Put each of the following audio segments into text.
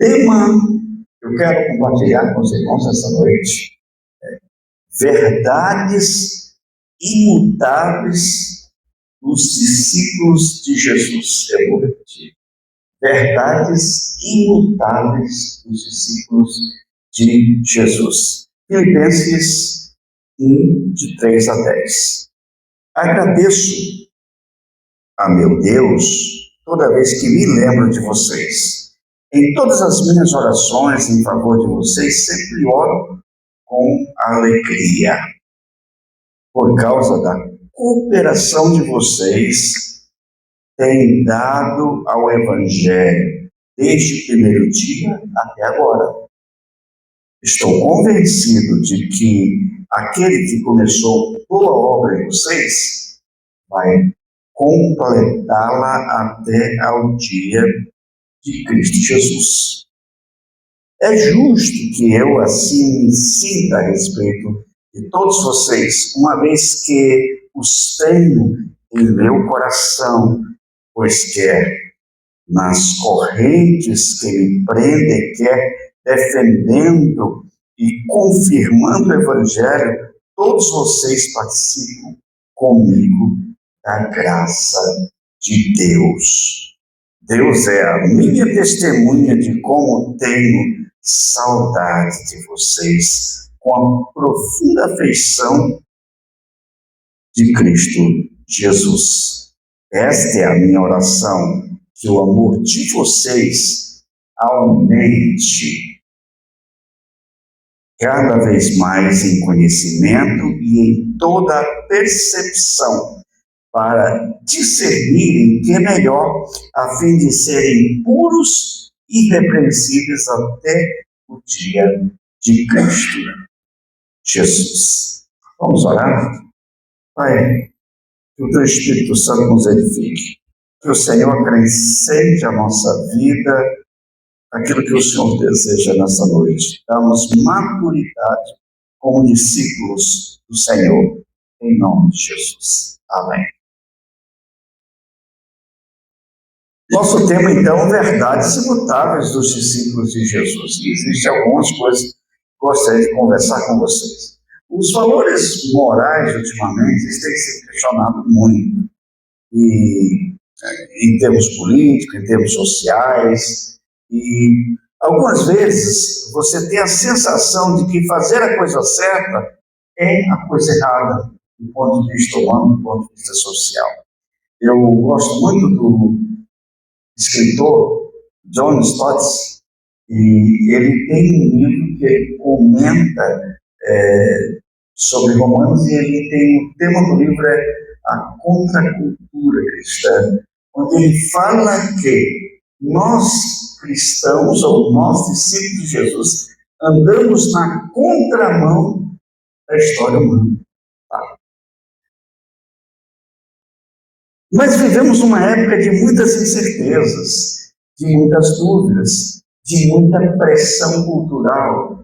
Tema que eu quero compartilhar com os irmãos essa noite: verdades imutáveis dos discípulos de Jesus. Eu vou repetir: verdades imutáveis dos discípulos de Jesus. Filipenses 1, de 3 a 10. Agradeço a meu Deus toda vez que me lembro de vocês. Em todas as minhas orações em favor de vocês, sempre oro com alegria, por causa da cooperação de vocês têm dado ao Evangelho desde o primeiro dia até agora. Estou convencido de que aquele que começou boa obra em vocês vai completá-la até ao dia de Cristo Jesus. É justo que eu assim me sinta a respeito de todos vocês, uma vez que os tenho em meu coração, pois quer nas correntes que me prendem, quer defendendo e confirmando o Evangelho, todos vocês participam comigo da graça de Deus. Deus é a minha testemunha de como tenho saudade de vocês, com a profunda afeição de Cristo Jesus. Esta é a minha oração, que o amor de vocês aumente cada vez mais em conhecimento e em toda a percepção, para discernirem que é melhor, a fim de serem puros e irrepreensíveis até o dia de Cristo Jesus. Vamos orar? Pai, que o Teu Espírito Santo nos edifique, que o Senhor acrescente à nossa vida aquilo que o Senhor deseja nessa noite. Dá-nos maturidade como discípulos do Senhor, em nome de Jesus. Amém. Nosso tema, então, verdades imutáveis dos discípulos de Jesus. E existem algumas coisas que gostaria de conversar com vocês. Os valores morais, ultimamente, eles têm sido questionados muito. E, em termos políticos, em termos sociais. E, algumas vezes, você tem a sensação de que fazer a coisa certa é a coisa errada, do ponto de vista humano, do ponto de vista social. Eu gosto muito do escritor John Stott, e ele tem um livro que ele comenta sobre Romanos, e ele tem, o tema do livro é a contracultura cristã, onde ele fala que nós cristãos, ou nós discípulos de Jesus, andamos na contramão da história humana. Mas vivemos uma época de muitas incertezas, de muitas dúvidas, de muita pressão cultural.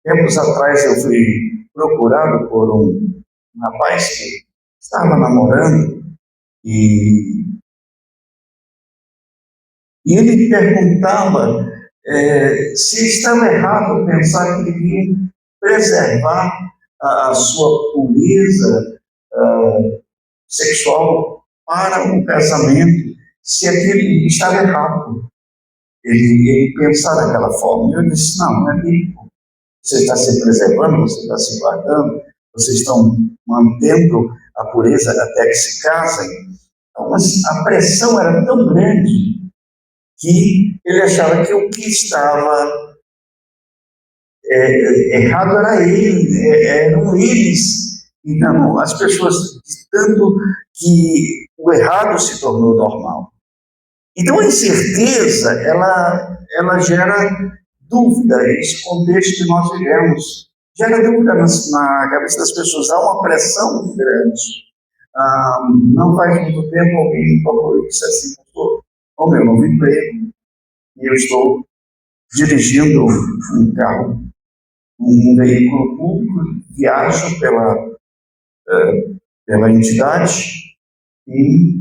Tempos atrás eu fui procurado por um rapaz que estava namorando e ele perguntava se estava errado pensar que devia preservar a sua pureza sexual para um casamento, se aquele estava errado. Ele pensar daquela forma. Eu disse: não é bíblico. Você está se preservando, você está se guardando, vocês estão mantendo a pureza até que se casem. Então, mas a pressão era tão grande que ele achava que o que estava errado era ele, eram eles. Então, as pessoas, tanto que o errado se tornou normal. Então, a incerteza, ela gera dúvida. Esse contexto que nós vivemos gera dúvida na cabeça das pessoas. Há uma pressão muito grande. Não faz muito tempo alguém me procurou e disse assim: meu novo emprego, e eu estou dirigindo um carro, um veículo público, viajo pela entidade e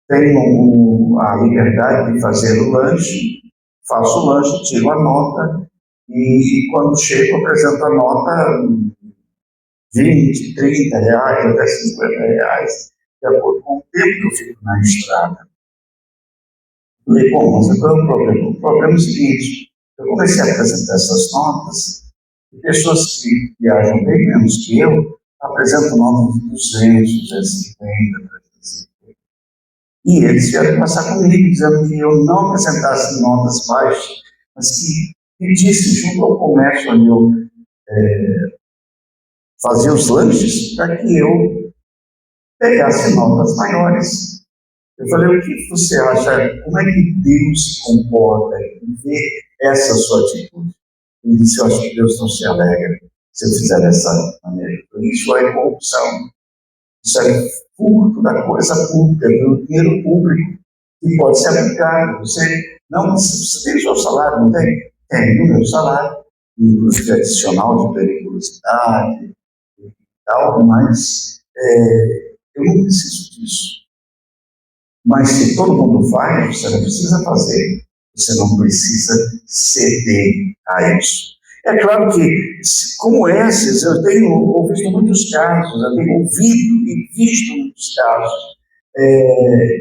tenho a liberdade de fazer o lanche, faço o lanche, tiro a nota, e quando chego, apresento a nota 20, 30 reais, até 50 reais, de acordo com o tempo que eu fico na estrada. Falei, bom, mas qual é o problema? O problema é o seguinte, eu comecei a apresentar essas notas, e pessoas que viajam bem menos que eu, apresentam notas de 200, 250, 350. E eles vieram conversar comigo, dizendo que eu não apresentasse notas baixas, mas que pedisse junto ao comércio onde eu fazia os lanches, para que eu pegasse notas maiores. Eu falei, o que você acha, como é que Deus se comporta em ver essa sua atitude? Ele disse, eu acho que Deus não se alegra se eu fizer dessa maneira. Isso é corrupção. Isso é furto da coisa pública, do dinheiro público, que pode ser aplicado. Você tem o seu salário, não tem? Tem o meu salário, inclusive adicional de periculosidade e tal, mas eu não preciso disso. Mas se todo mundo faz, você não precisa fazer. Você não precisa ceder a isso. É claro que, como esses, eu tenho ouvido muitos casos, eu tenho ouvido e visto muitos casos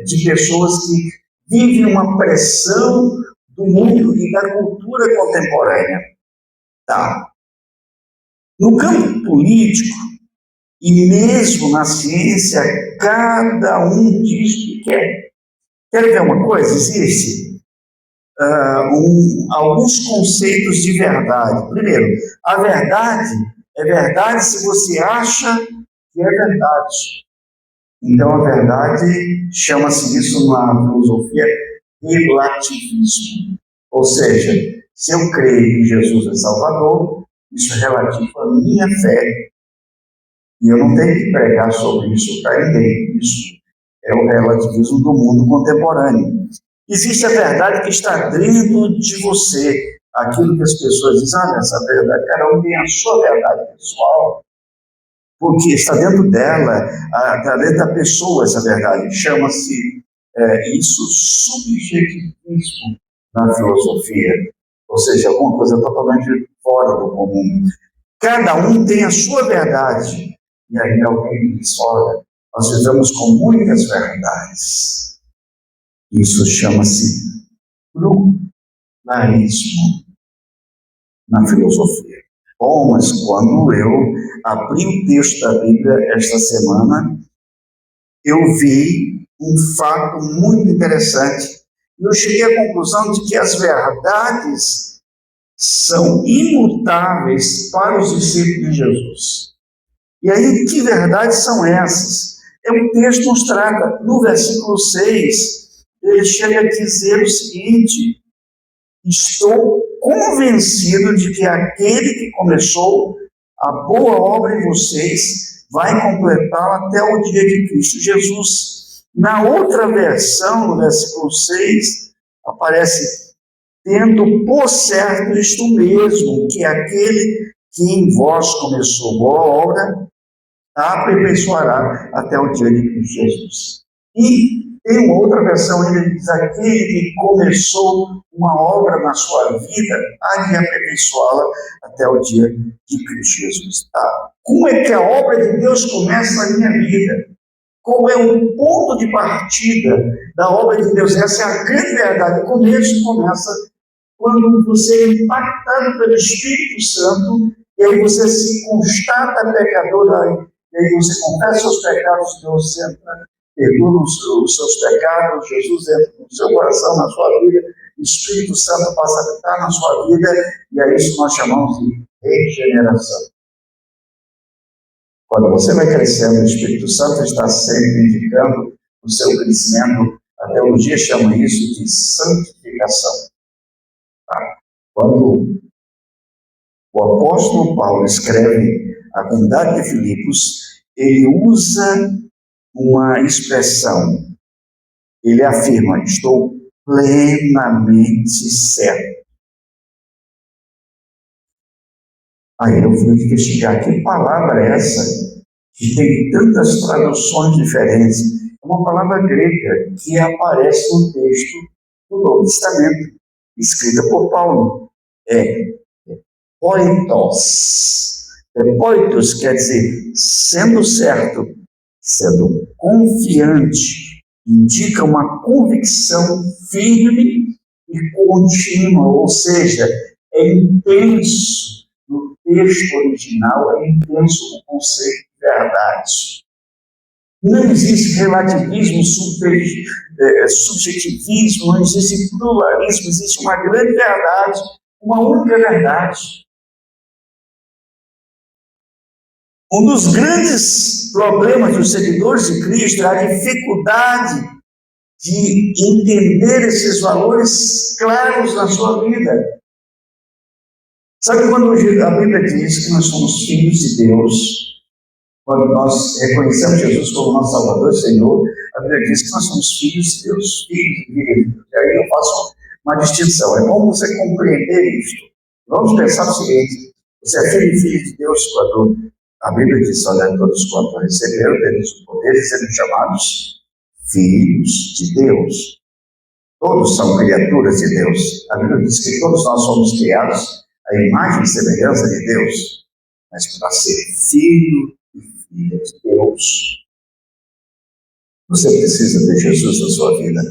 de pessoas que vivem uma pressão do mundo e da cultura contemporânea. Tá? No campo político, e mesmo na ciência, cada um diz o que quer. Quer ver uma coisa? Existe alguns conceitos de verdade. Primeiro, a verdade é verdade se você acha que é verdade. Então, a verdade chama-se isso na filosofia relativismo. Ou seja, se eu creio que Jesus é Salvador, isso é relativo à minha fé. E eu não tenho que pregar sobre isso para ninguém. Isso é o relativismo do mundo contemporâneo. Existe a verdade que está dentro de você. Aquilo que as pessoas dizem, essa verdade, cada um tem a sua verdade pessoal, porque está dentro dela, está dentro da pessoa essa verdade. Chama-se isso subjetivismo na filosofia, ou seja, alguma coisa totalmente fora do comum. Cada um tem a sua verdade. E aí alguém diz, olha, nós vivemos com muitas verdades. Isso chama-se pluralismo na filosofia. Bom, mas quando eu abri o texto da Bíblia esta semana, eu vi um fato muito interessante. E eu cheguei à conclusão de que as verdades são imutáveis para os discípulos de Jesus. E aí, que verdades são essas? O texto nos trata, no versículo 6, ele chega a dizer o seguinte: estou convencido de que aquele que começou a boa obra em vocês vai completá-la até o dia de Cristo Jesus. Na outra versão, no versículo 6, aparece, tendo por certo isto mesmo, que aquele que em vós começou boa obra, a aperfeiçoará até o dia de Cristo Jesus. E tem uma outra versão, ele diz, aquele que começou uma obra na sua vida, há de aperfeiçoá-la até o dia de Cristo Jesus. Tá? Como é que a obra de Deus começa na minha vida? Qual é o ponto de partida da obra de Deus? Essa é a grande verdade. O começo começa quando você é impactado pelo Espírito Santo, e aí você se constata pecador, e aí você confessa os pecados, Deus entra, perdoa os seus pecados, Jesus entra no seu coração, na sua vida, o Espírito Santo passa a habitar na sua vida, e é isso que nós chamamos de regeneração. Quando você vai crescendo, o Espírito Santo está sempre indicando o seu crescimento. A teologia chama isso de santificação. Tá? Quando o apóstolo Paulo escreve a comunidade de Filipos, ele usa uma expressão. Ele afirma, estou plenamente certo. Aí eu fui investigar que palavra é essa, que tem tantas traduções diferentes. É uma palavra grega que aparece no texto do Novo Testamento. escrita por Paulo. É poitos. Poitos quer dizer sendo certo, sendo confiante, indica uma convicção firme e contínua, ou seja, é intenso. No texto original é intenso o conceito de verdade. Não existe relativismo, subjetivismo, não existe pluralismo, existe uma grande verdade, uma única verdade. Um dos grandes problemas dos seguidores de Cristo é a dificuldade de entender esses valores claros na sua vida. Sabe quando a Bíblia diz que nós somos filhos de Deus? Quando nós reconhecemos Jesus como nosso Salvador e Senhor, a Bíblia diz que nós somos filhos de Deus, filhos de Deus. E aí eu faço uma distinção. É bom você compreender isto. Vamos pensar o seguinte: você é filho e filho de Deus quando a Bíblia diz: olha, todos quanto receberam deles o poder de serem chamados filhos de Deus. Todos são criaturas de Deus. A Bíblia diz que todos nós somos criados à imagem e semelhança de Deus. Mas para ser filho e filha de Deus, você precisa ter Jesus na sua vida.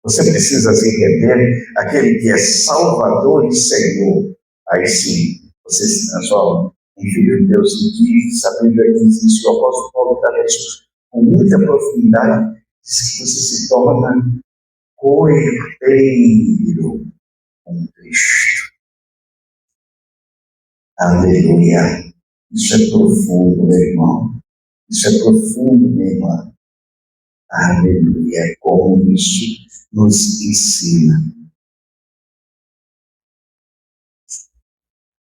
Você precisa se render àquele que é Salvador e Senhor. Aí sim, você se transforma em filho de Deus. E diz, a Bíblia diz isso, o apóstolo Paulo está isso com muita profundidade, diz que você se torna coerdeiro com Cristo. Aleluia. Isso é profundo, meu irmão. Isso é profundo, minha irmã. Aleluia. Como isso nos ensina.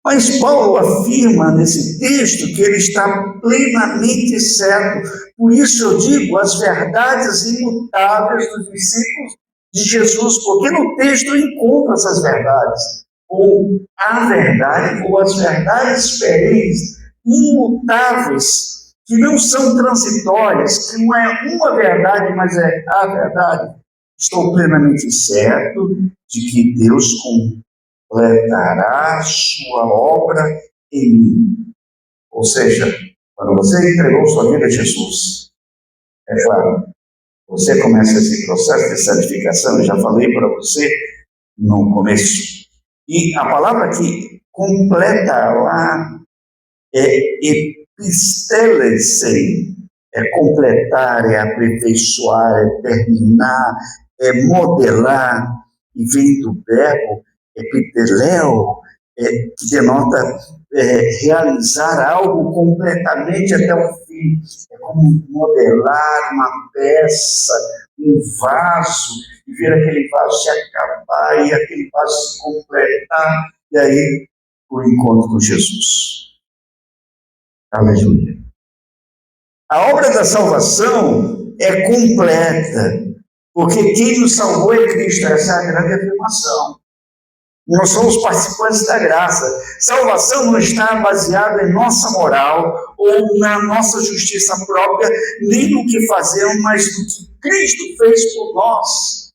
Mas Paulo afirma nesse texto que ele está plenamente certo. Por isso eu digo as verdades imutáveis dos discípulos de Jesus, porque no texto encontra essas verdades, ou a verdade, ou as verdades perenes, imutáveis, que não são transitórias, que não é uma verdade, mas é a verdade. Estou plenamente certo de que Deus completará sua obra em mim. Ou seja, quando você entregou sua vida a Jesus, é claro, você começa esse processo de santificação, eu já falei para você no começo. E a palavra que completa lá é epistelesen, é completar, é aperfeiçoar, é terminar, é modelar, e vem do verbo epiteleo, que denota realizar algo completamente até o fim. É como modelar uma peça, um vaso, e ver aquele vaso se acabar e aquele vaso se completar, e aí o encontro com Jesus. Aleluia. A obra da salvação é completa, porque quem nos salvou é Cristo. Essa é a grande afirmação. Nós somos participantes da graça. Salvação não está baseada em nossa moral ou na nossa justiça própria, nem no que fazemos, mas no que Cristo fez por nós.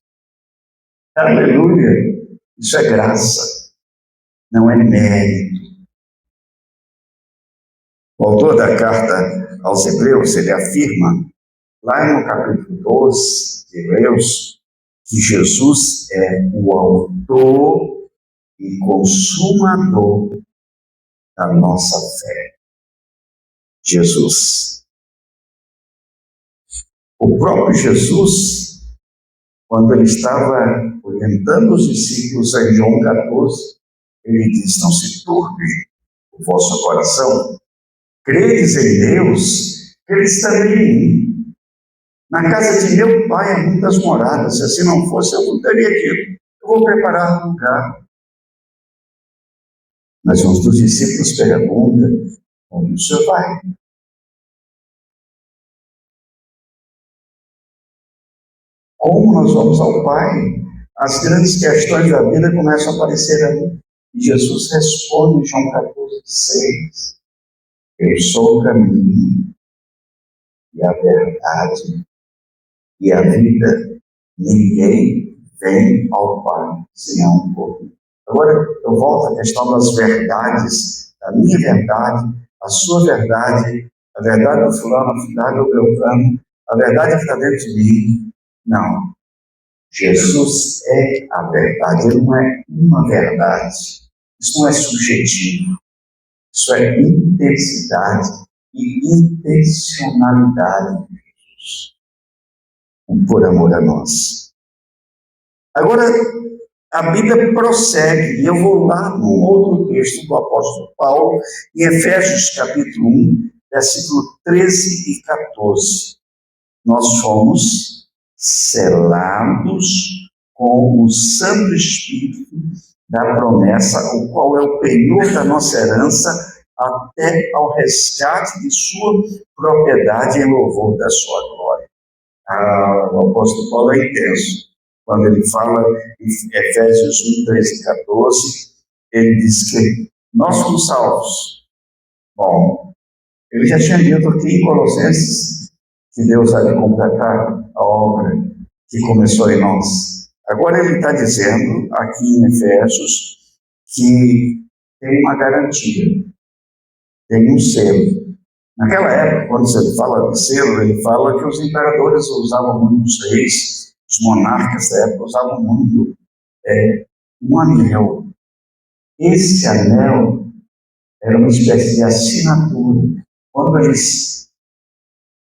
Aleluia. Isso é graça, não é mérito. O autor da carta aos Hebreus, ele afirma, lá no capítulo 12 de Hebreus, que Jesus é o autor e consumador da nossa fé. Jesus. O próprio Jesus, quando ele estava orientando os discípulos em João 14, ele diz: não se turbe o vosso coração, credes em Deus, credes também em mim. Na casa de meu pai há muitas moradas, se assim não fosse, eu não teria dito: eu vou preparar um lugar. Mas um dos discípulos pergunta: onde o senhor vai? Como nós vamos ao Pai? As grandes questões da vida começam a aparecer ali. E Jesus responde em João 14,6: eu sou o caminho e a verdade e a vida. Ninguém vem ao Pai, sem um pouco. Agora, eu volto à questão das verdades, a minha verdade, a sua verdade, a verdade do fulano, a verdade do Beltrano, a verdade que está dentro de mim. Não. Jesus é a verdade, ele não é uma verdade. Isso não é subjetivo. Isso é intensidade e intencionalidade de Jesus, por amor a nós. Agora, a Bíblia prossegue, e eu vou lá num outro texto do apóstolo Paulo, em Efésios capítulo 1, versículo 13 e 14. Nós fomos selados com o Santo Espírito da promessa, o qual é o penhor da nossa herança, até ao resgate de sua propriedade em louvor da sua glória. O apóstolo Paulo é intenso. Quando ele fala em Efésios 1, 13 e 14, ele diz que nós fomos salvos. Bom, ele já tinha dito aqui em Colossenses que Deus há de completar a obra que começou em nós. Agora ele está dizendo aqui em Efésios que tem uma garantia, tem um selo. Naquela época, quando você fala de selo, ele fala que os imperadores usavam muito, os reis, os monarcas da época usavam muito um anel. Esse anel era uma espécie de assinatura. Quando eles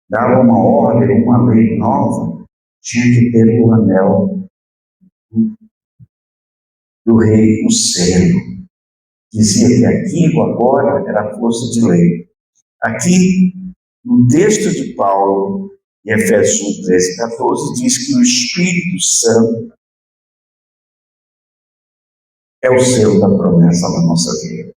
davam uma ordem, uma lei nova, tinha que ter o anel do rei, o selo. Dizia que aquilo agora era a força de lei. Aqui, no texto de Paulo, em Efésios 1, 13 e 14, diz que o Espírito Santo é o selo da promessa na nossa vida.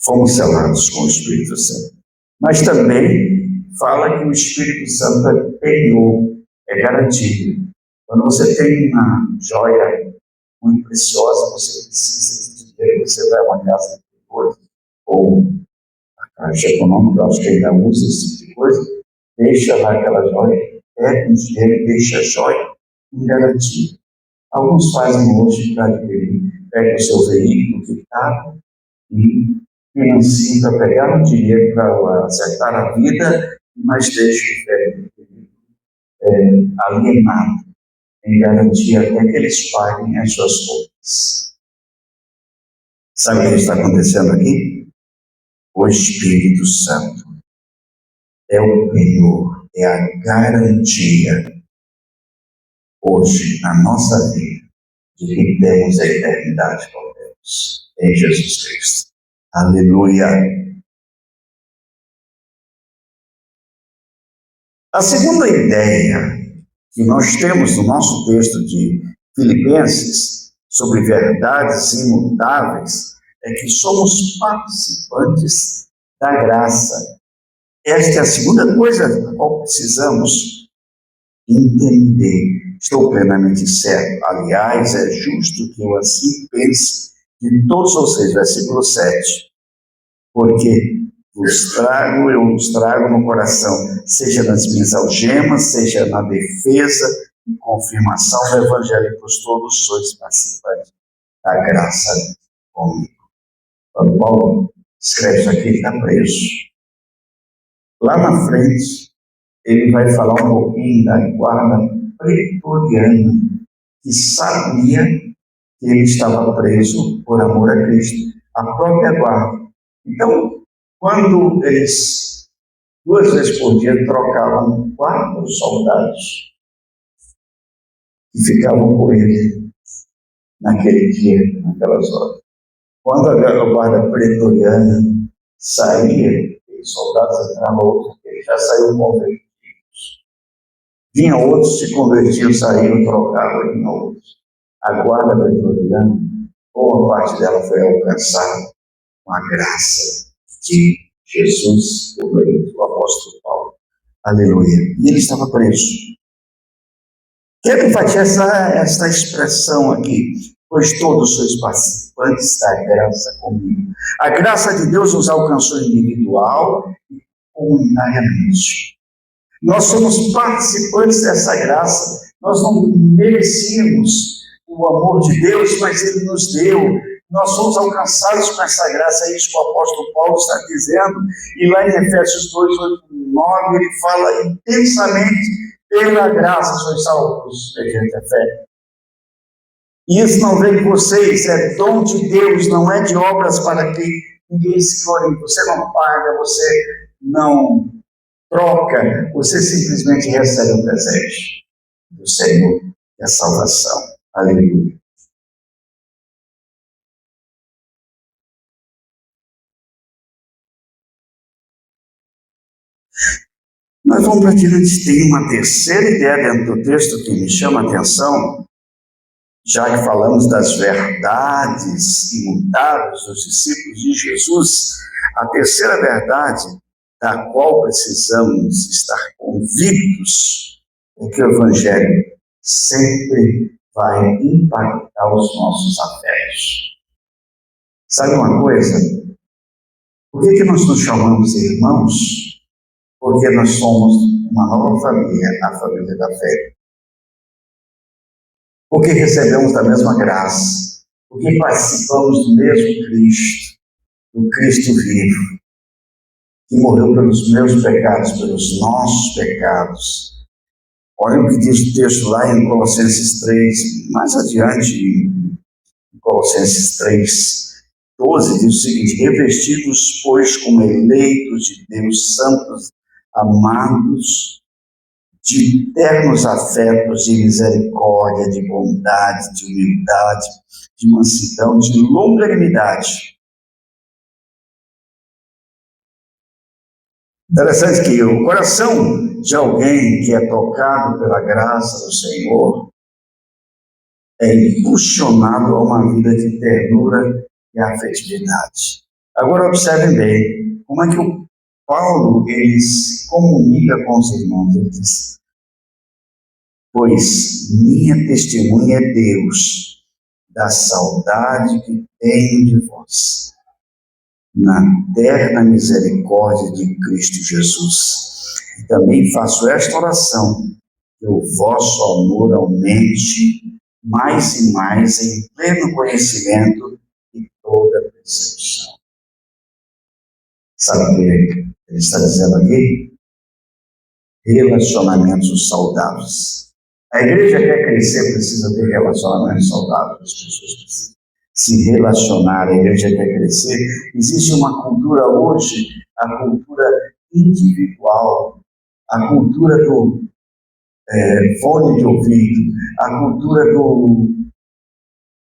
Fomos selados com o Espírito Santo. Mas também fala que o Espírito Santo é penhor, é garantido. Quando você tem uma joia muito preciosa, você precisa de dinheiro, você vai a uma casa de coisa, ou a Caixa Econômica, acho que ainda usa esse tipo de coisa, deixa lá aquela joia, pega o dinheiro e deixa a joia em garantia. Alguns fazem hoje para adquirir, pega o seu veículo quitado e financia para pegar o dinheiro para acertar a vida, mas deixa alienado, em garantia até que eles paguem as suas contas. Sabe o que está acontecendo aqui? O Espírito Santo é o penhor, é a garantia hoje na nossa vida de que temos a eternidade com Deus em Jesus Cristo. Aleluia! A segunda ideia que nós temos no nosso texto de Filipenses sobre verdades imutáveis é que somos participantes da graça. Esta é a segunda coisa da qual precisamos entender. Estou plenamente certo. Aliás, é justo que eu assim pense de todos vocês, versículo 7. Porque eu os trago no coração, seja nas minhas algemas, seja na defesa e confirmação do Evangelho, pois todos sois participantes da graça comigo. Quando Paulo escreve isso aqui, ele está preso. Lá na frente, ele vai falar um pouquinho da guarda pretoriana, que sabia que ele estava preso por amor a Cristo, a própria guarda. Então, quando eles, 2 vezes por dia, trocavam 4 soldados que ficavam com ele naquele dia, naquelas horas. Quando a guarda pretoriana saía, os soldados entravam outros, ele já saiu convertidos. Vinha outros, se convertiam, saíam, trocavam, e vinha outros. A guarda pretoriana, boa parte dela foi alcançada com a graça de Jesus, o apóstolo Paulo. Aleluia. E ele estava preso. Quero enfatizar essa expressão aqui, pois todos sois participantes da graça comigo. A graça de Deus nos alcançou individual e comunitariamente. Nós somos participantes dessa graça. Nós não merecíamos o amor de Deus, mas Ele nos deu. Nós somos alcançados com essa graça. É isso que o apóstolo Paulo está dizendo. E lá em Efésios 2, 8, 9, ele fala intensamente: pela graça sois salvos mediante a fé. E isso não vem de vocês, é dom de Deus, não é de obras para que ninguém se glorie. Você não paga, você não troca, você simplesmente recebe o desejo do Senhor e a salvação. Aleluia. Nós vamos adiante. Tem uma terceira ideia dentro do texto que me chama a atenção, já que falamos das verdades imutáveis dos discípulos de Jesus. A terceira verdade da qual precisamos estar convictos é que o Evangelho sempre vai impactar os nossos afetos. Sabe uma coisa? Por que nós nos chamamos de irmãos? Porque nós somos uma nova família, a família da fé. Porque recebemos da mesma graça. Porque participamos do mesmo Cristo, do Cristo vivo, que morreu pelos meus pecados, pelos nossos pecados. Olha o que diz o texto lá em Colossenses 3, mais adiante, em Colossenses 3, 12, diz o seguinte: revestidos, pois, como eleitos de Deus, santos, amados, de ternos afetos, de misericórdia, de bondade, de humildade, de mansidão, de longanimidade. Interessante que o coração de alguém que é tocado pela graça do Senhor é impulsionado a uma vida de ternura e afetividade. Agora observem bem como é que o Paulo ele se comunica com os irmãos. Ele diz: pois minha testemunha é Deus da saudade que tenho de vós, na terna misericórdia de Cristo Jesus. E também faço esta oração, que o vosso amor aumente mais e mais em pleno conhecimento de toda percepção. Sabe o que ele está dizendo aqui? Relacionamentos saudáveis. A igreja quer crescer, precisa ter relacionamentos saudáveis. As pessoas precisam se relacionar, a igreja quer crescer. Existe uma cultura hoje, a cultura individual, a cultura do fone de ouvido, a cultura do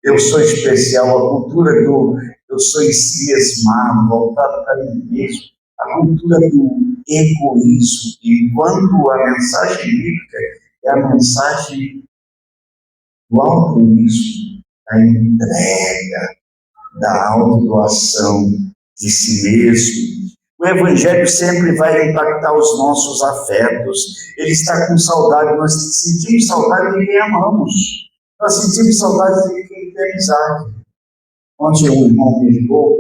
eu sou especial, a cultura do eu sou ensimismado, voltado para mim mesmo, a cultura do egoísmo, enquanto a mensagem bíblica é a mensagem do altruísmo, da entrega, da autodoação de si mesmo. O Evangelho sempre vai impactar os nossos afetos. Ele está com saudade, nós sentimos saudade de quem amamos. Nós sentimos saudade de quem tem amizade. Ontem um irmão me ligou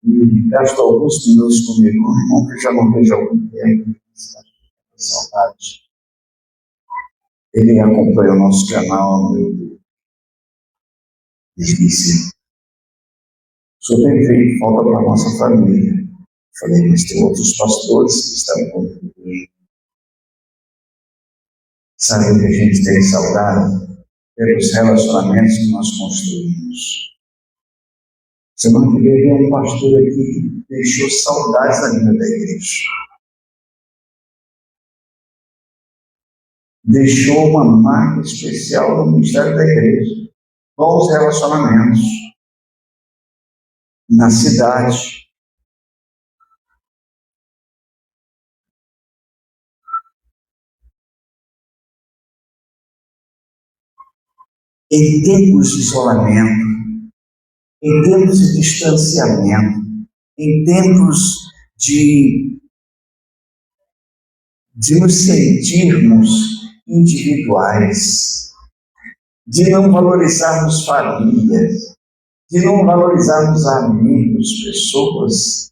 e gastou alguns minutos comigo. Um irmão que eu já não vejo há algum tempo, está com saudade. Ele acompanha o nosso canal no YouTube. Ele disse: o senhor tem feito falta para a nossa família. Eu falei: mas tem outros pastores que estão contribuindo. Sabe o que a gente tem saudade? Pelos relacionamentos que nós construímos. Semana que vem um pastor aqui que deixou saudades na vida da igreja. Deixou uma marca especial no ministério da igreja. Bons relacionamentos na cidade. Em tempos de isolamento, em tempos de distanciamento, em tempos de nos sentirmos individuais, de não valorizarmos famílias, de não valorizarmos amigos, pessoas,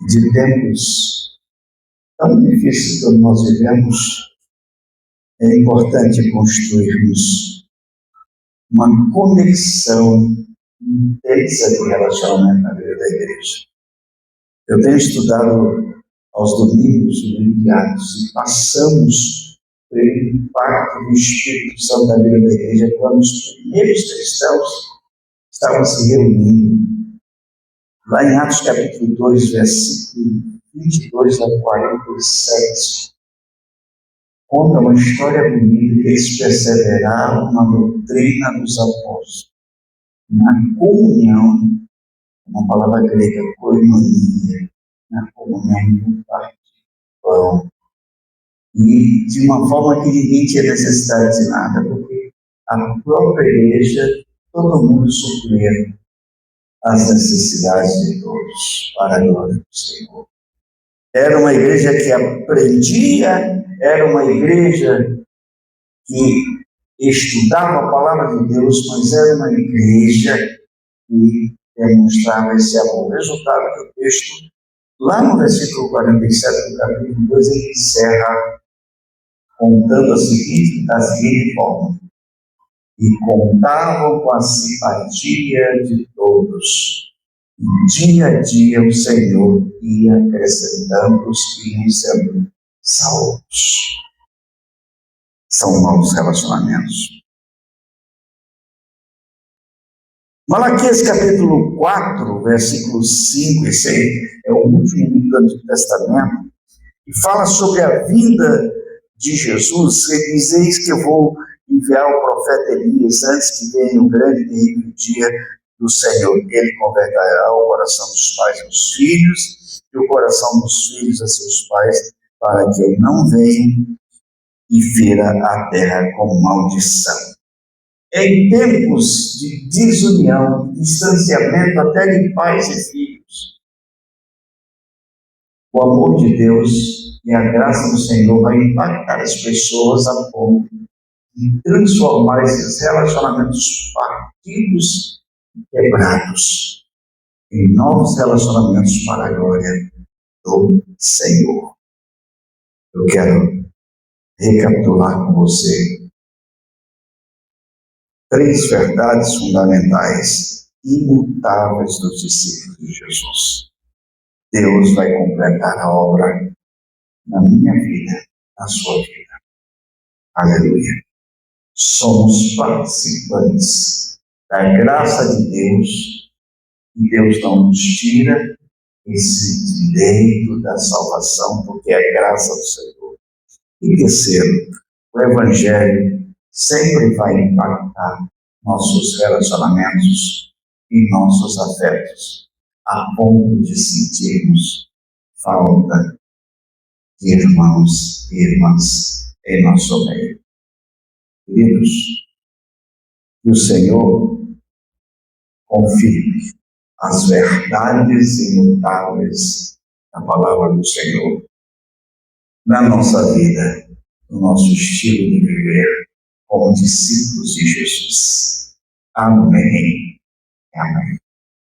de tempos tão difícil como nós vivemos, é importante construirmos uma conexão intensa de relacionamento na vida da igreja. Eu tenho estudado aos domingos o livro de Atos e passamos pelo impacto do Espírito Santo na vida da igreja quando os primeiros cristãos estavam se reunindo. Lá em Atos capítulo 2, versículo 22 a 47, conta uma história bonita que eles perseveraram na doutrina dos apóstolos, na comunhão, uma palavra grega, koinonia, na comunhão do pão. E de uma forma que ninguém tinha necessidade de nada, porque a própria igreja, todo mundo supria as necessidades de todos, para a glória do Senhor. Era uma igreja que aprendia, era uma igreja que estudava a palavra de Deus, mas era uma igreja que demonstrava esse amor. O resultado do texto, lá no versículo 47 do capítulo 2, ele encerra contando da seguinte forma: e contavam com a simpatia de todos. E dia a dia o Senhor ia acrescentando os que iam sendo salvos. São novos relacionamentos. Malaquias capítulo 4, versículos 5 e 6, é o último livro do Antigo Testamento, e fala sobre a vinda de Jesus. Ele diz: eis que eu vou enviar o profeta Elias antes que venha o grande e terrível dia do Senhor. Ele converterá o coração dos pais aos filhos e o coração dos filhos a seus pais, para que eu não venha e fira a terra com maldição. Em tempos de desunião, de distanciamento até de pais e filhos, o amor de Deus e a graça do Senhor vai impactar as pessoas a ponto de transformar esses relacionamentos partidos e quebrados em novos relacionamentos para a glória do Senhor. Eu quero recapitular com você 3 verdades fundamentais, imutáveis dos discípulos de Jesus. Deus vai completar a obra na minha vida, na sua vida. Aleluia. Somos participantes da graça de Deus e Deus não nos tira esse direito da salvação, porque é a graça do Senhor. E terceiro, o Evangelho sempre vai impactar nossos relacionamentos e nossos afetos, a ponto de sentirmos falta de irmãos e irmãs em nosso meio. Queridos, que o Senhor confirme as verdades imutáveis da palavra do Senhor na nossa vida, no nosso estilo de viver como discípulos de Jesus. Amém. Amém.